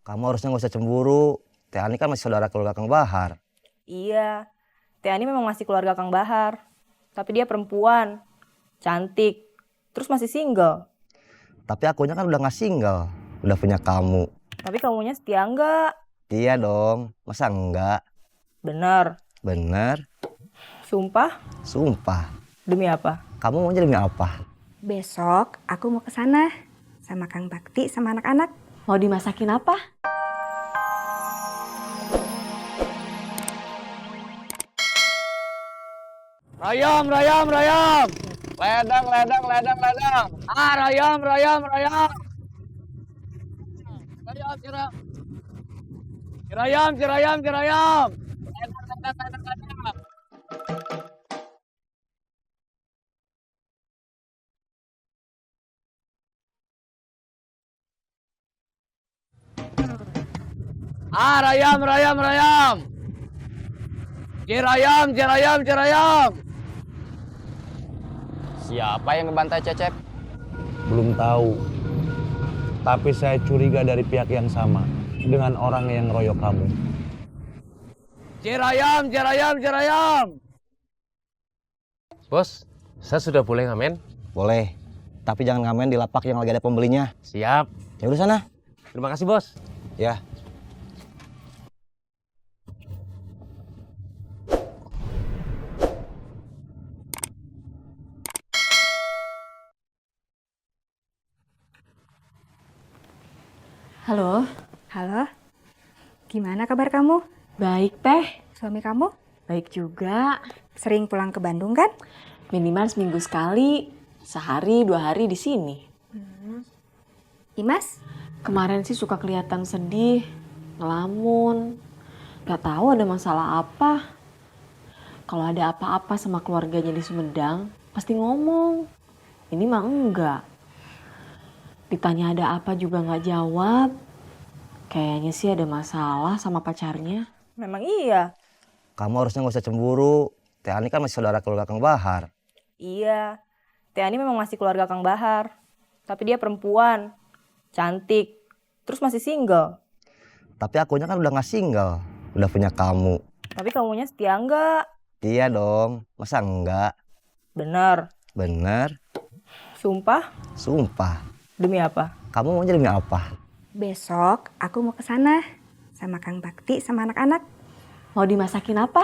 Kamu harusnya nggak usah cemburu. Teh Ani kan masih saudara keluarga Kang Bahar. Iya, Teh Ani memang masih keluarga Kang Bahar. Tapi dia perempuan, cantik, terus masih single. Tapi akunya kan udah nggak single, udah punya kamu. Tapi kamunya setia enggak? Iya dong, masa enggak? Bener. Bener, Sumpah? sumpah. Demi apa? Kamu mau demi apa? Besok aku mau ke sana sama Kang Bakti sama anak-anak. Mau dimasakin apa? Rayam, rayam, rayam. Ledang, ledang, ledang, ledang. Rayam, rayam, rayam. Rayam, cirayam. Cirayam, cirayam, cirayam. Ledang, ledang, ledang, ledang. Rayam, rayam, rayam. Cirayam, cirayam, cirayam. Siapa yang ngebantai Cecep? Belum tahu. Tapi saya curiga dari pihak yang sama dengan orang yang ngeroyok kamu. Cirayam, cirayam, cirayam. Bos, saya sudah boleh ngamen? Boleh, tapi jangan ngamen di lapak yang lagi ada pembelinya. Siap. Ya udah sana. Terima kasih, Bos. Ya. Halo, Halo, gimana kabar kamu? baik Teh. Suami kamu Baik juga. sering pulang ke Bandung kan? Minimal seminggu sekali, sehari 2 hari di sini. Imas, Kemarin sih suka kelihatan sedih, ngelamun. Gak tahu ada masalah apa. Kalau ada apa-apa sama keluarganya di Sumedang, pasti ngomong. Ini mah enggak. Ditanya ada apa juga nggak jawab. Kayaknya sih ada masalah sama pacarnya. Memang iya. Kamu harusnya nggak usah cemburu. Teh Ani kan masih saudara keluarga Kang Bahar. Iya, Teh Ani memang masih keluarga Kang Bahar. Tapi dia perempuan, cantik, terus masih single. Tapi akunya kan udah nggak single, udah punya kamu. Tapi kamunya setia enggak? Iya dong, masa enggak? Bener. Bener, Sumpah? sumpah. Demi apa? Kamu mau demi apa? besok aku mau ke sana sama Kang Bakti sama anak-anak. Mau dimasakin apa?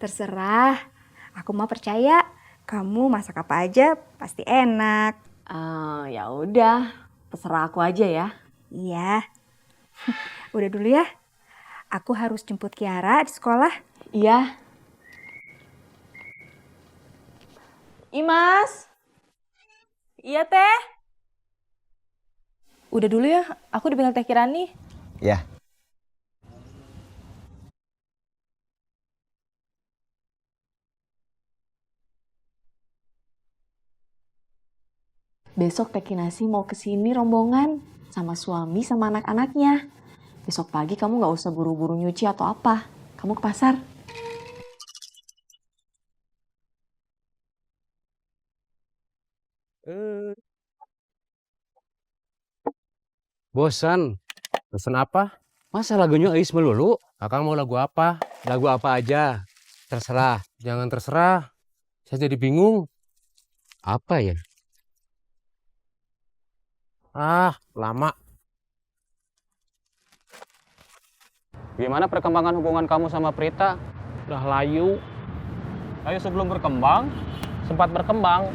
Terserah, aku mau percaya. Kamu masak apa aja pasti enak. Ya udah, terserah aku aja ya. Iya. Udah dulu ya. Aku harus jemput Kiara di sekolah. Iya. Imas. Iya, Teh. Udah dulu ya, aku dipanggil Teh Kirani. Ya. Besok Teh Kinasi mau kesini rombongan sama suami sama anak-anaknya. Besok pagi kamu nggak usah buru-buru nyuci atau apa. Kamu ke pasar. Bosan. Pesan apa? Masa lagunya Ais melulu? Akang mau lagu apa? Lagu apa aja. Terserah. Jangan terserah. Saya jadi bingung. Apa ya? Lama. Gimana perkembangan hubungan kamu sama Prita? Udah layu. Ayo sebelum berkembang, Sempat berkembang.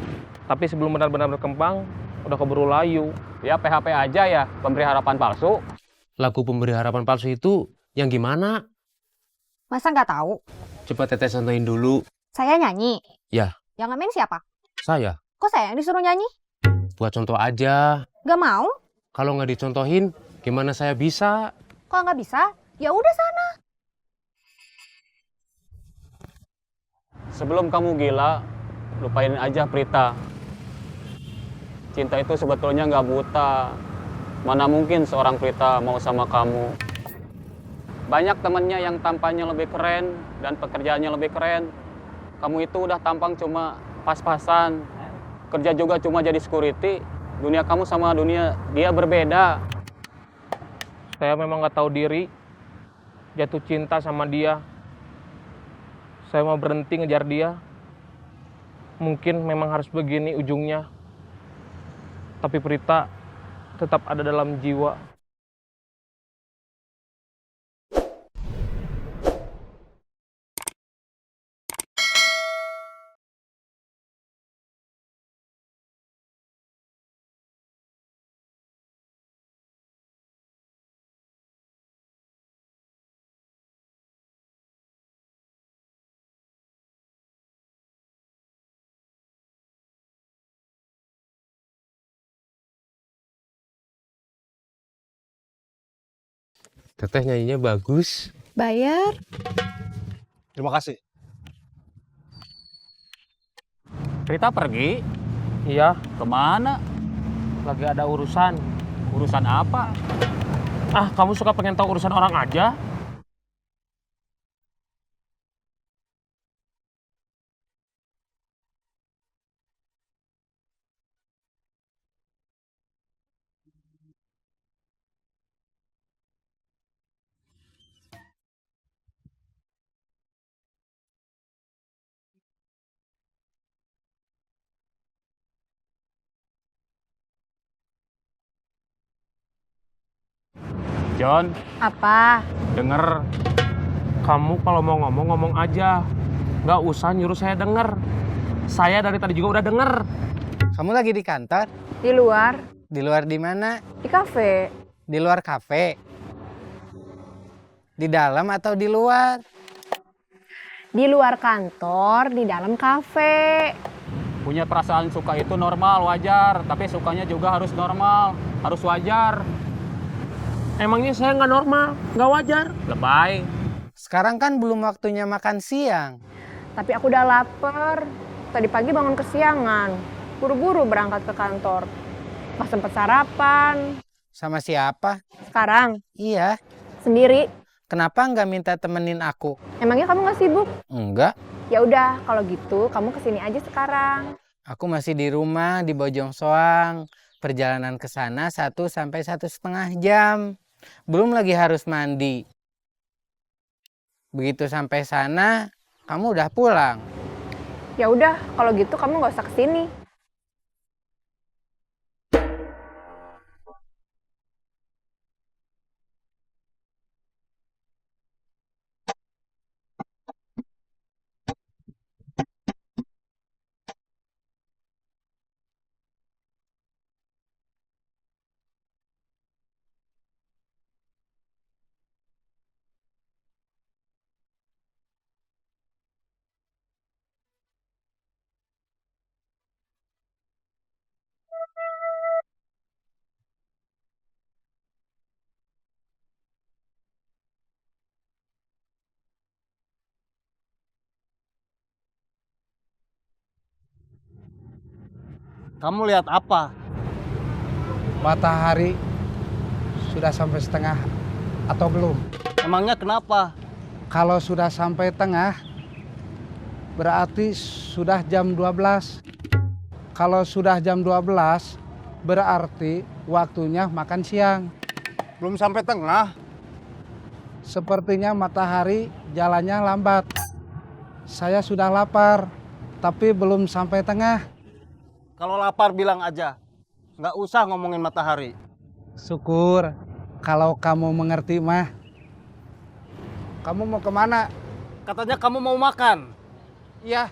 Tapi sebelum benar-benar berkembang, udah keburu layu. ya PHP aja ya, pemberi harapan palsu. Lagu pemberi harapan palsu itu yang gimana? Masa nggak tahu? Coba Teteh contohin dulu. Saya nyanyi. Ya. Yang ngamen siapa? Saya. Kok saya yang disuruh nyanyi? Buat contoh aja. Nggak mau? Kalau nggak dicontohin, gimana saya bisa? Kalau nggak bisa, ya udah sana. Sebelum kamu gila, lupain aja Prita. Cinta itu sebetulnya nggak buta. Mana mungkin seorang Prita mau sama kamu. Banyak temennya yang tampangnya lebih keren dan pekerjaannya lebih keren. Kamu itu udah tampang cuma pas-pasan. Kerja juga cuma jadi security. Dunia kamu sama dunia dia berbeda. Saya memang nggak tahu diri, jatuh cinta sama dia. Saya mau berhenti ngejar dia. Mungkin memang harus begini ujungnya. Tapi Prita tetap ada dalam jiwa. Teteh nyanyinya bagus. Bayar. Terima kasih. Prita pergi? Iya, Kemana? lagi ada urusan. Urusan apa? Ah, kamu suka pengen tahu urusan orang aja? John, Apa? denger. Kamu kalau mau ngomong, ngomong aja. Nggak usah nyuruh saya denger. Saya dari tadi juga udah denger. Kamu lagi di kantor? Di luar? Di luar di mana? Di kafe? Di luar kafe? Di dalam atau di luar? Di luar kantor, di dalam kafe. Punya perasaan suka itu normal, wajar. Tapi sukanya juga harus normal, harus wajar. Emangnya saya nggak normal, nggak wajar? Lebay. Sekarang kan belum waktunya makan siang. Tapi aku udah lapar. Tadi pagi bangun kesiangan. Buru-buru berangkat ke kantor. Pas sempet sarapan. Sama siapa? Sekarang, Iya. sendiri. Kenapa nggak minta temenin aku? Emangnya kamu nggak sibuk? Enggak. Ya udah, kalau gitu kamu kesini aja sekarang. Aku masih di rumah di Bojong Soang. Perjalanan ke sana 1 sampai 1,5 jam. Belum lagi harus mandi. Begitu sampai sana, kamu udah pulang. Ya udah, kalau gitu kamu nggak usah kesini. Kamu lihat apa? Matahari sudah sampai setengah atau belum? Emangnya kenapa? Kalau sudah sampai tengah, berarti sudah jam 12. Kalau sudah jam 12, berarti waktunya makan siang. Belum sampai tengah. Sepertinya matahari jalannya lambat. Saya sudah lapar, tapi belum sampai tengah. Kalau lapar bilang aja. Nggak usah ngomongin matahari. Syukur kalau kamu mengerti mah. Kamu mau kemana? Katanya kamu mau makan. Iya.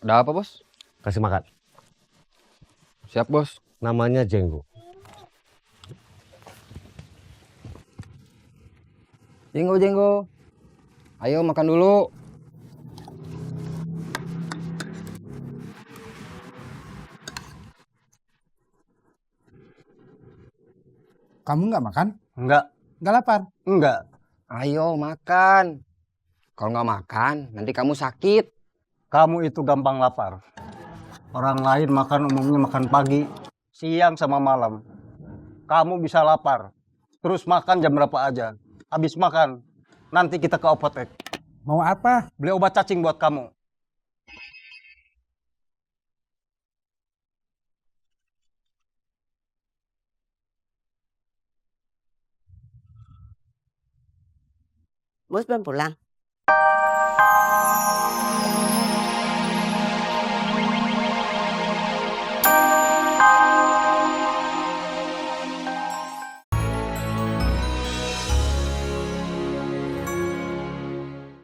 Ada apa, Bos? Kasih makan. Siap, Bos. Namanya Jenggo. Jenggo, Jenggo. Ayo makan dulu. Kamu nggak makan? Enggak. Nggak lapar? Enggak. Ayo makan. Kalau nggak makan, nanti kamu sakit. Kamu itu gampang lapar. Orang lain makan umumnya makan pagi, siang sama malam. Kamu bisa lapar. Terus makan jam berapa aja. Habis makan, nanti kita ke apotek. Mau apa? Beli obat cacing buat kamu. Bos belum pulang?